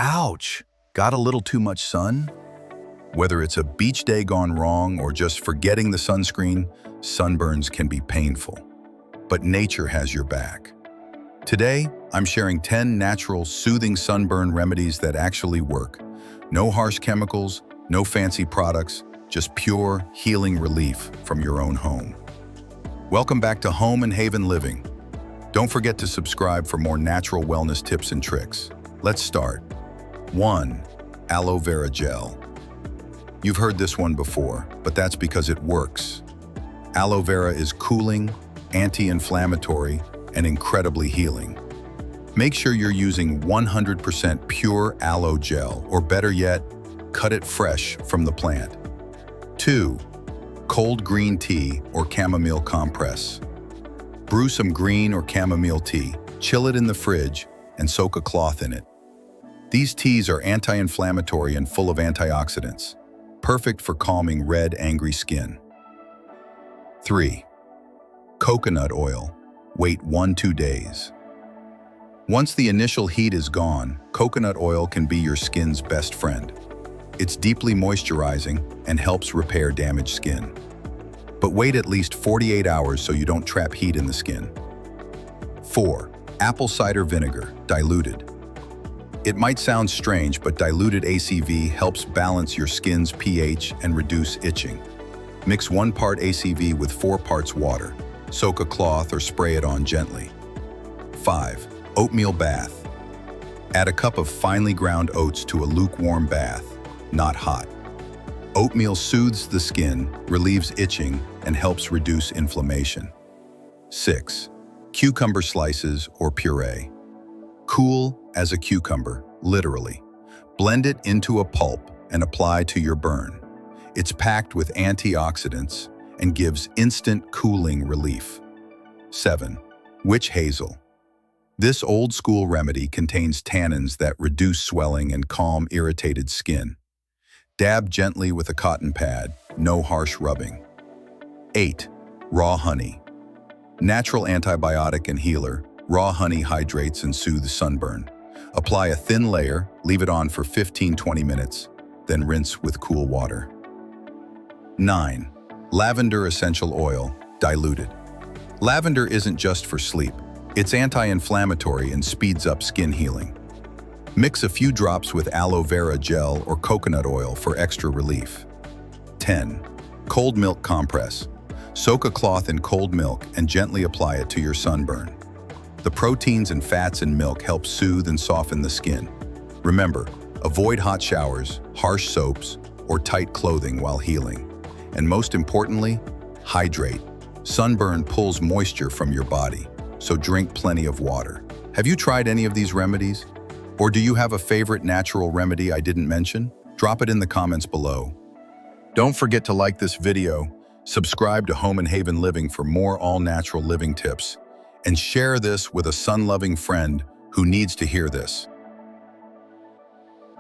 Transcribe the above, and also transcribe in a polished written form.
Ouch! Got a little too much sun? Whether it's a beach day gone wrong or just forgetting the sunscreen, sunburns can be painful. But nature has your back. Today, I'm sharing 10 natural, soothing sunburn remedies that actually work. No harsh chemicals, no fancy products, just pure, healing relief from your own home. Welcome back to Home and Haven Living. Don't forget to subscribe for more natural wellness tips and tricks. Let's start. 1. Aloe vera gel. You've heard this one before, but that's because it works. Aloe vera is cooling, anti-inflammatory, and incredibly healing. Make sure you're using 100% pure aloe gel, or better yet, cut it fresh from the plant. 2. Cold green tea or chamomile compress. Brew some green or chamomile tea, chill it in the fridge, and soak a cloth in it. These teas are anti-inflammatory and full of antioxidants, perfect for calming red, angry skin. 3. Coconut oil. Wait 1-2 days. Once the initial heat is gone, coconut oil can be your skin's best friend. It's deeply moisturizing and helps repair damaged skin. But wait at least 48 hours so you don't trap heat in the skin. 4. Apple cider vinegar, diluted. It might sound strange, but diluted ACV helps balance your skin's pH and reduce itching. Mix 1 part ACV with 4 parts water. Soak a cloth or spray it on gently. 5. Oatmeal bath. Add a cup of finely ground oats to a lukewarm bath, not hot. Oatmeal soothes the skin, relieves itching, and helps reduce inflammation. 6. Cucumber slices or puree. Cool as a cucumber, literally. Blend it into a pulp and apply to your burn. It's packed with antioxidants and gives instant cooling relief. 7. Witch hazel. This old-school remedy contains tannins that reduce swelling and calm irritated skin. Dab gently with a cotton pad, no harsh rubbing. 8. Raw honey. Natural antibiotic and healer, raw honey hydrates and soothes sunburn. Apply a thin layer, leave it on for 15-20 minutes, then rinse with cool water. 9. Lavender essential oil, diluted. Lavender isn't just for sleep. It's anti-inflammatory and speeds up skin healing. Mix a few drops with aloe vera gel or coconut oil for extra relief. 10. Cold milk compress. Soak a cloth in cold milk and gently apply it to your sunburn. The proteins and fats in milk help soothe and soften the skin. Remember, avoid hot showers, harsh soaps, or tight clothing while healing. And most importantly, hydrate. Sunburn pulls moisture from your body, so drink plenty of water. Have you tried any of these remedies? Or do you have a favorite natural remedy I didn't mention? Drop it in the comments below. Don't forget to like this video, subscribe to Home and Haven Living for more all-natural living tips, and share this with a sun-loving friend who needs to hear this.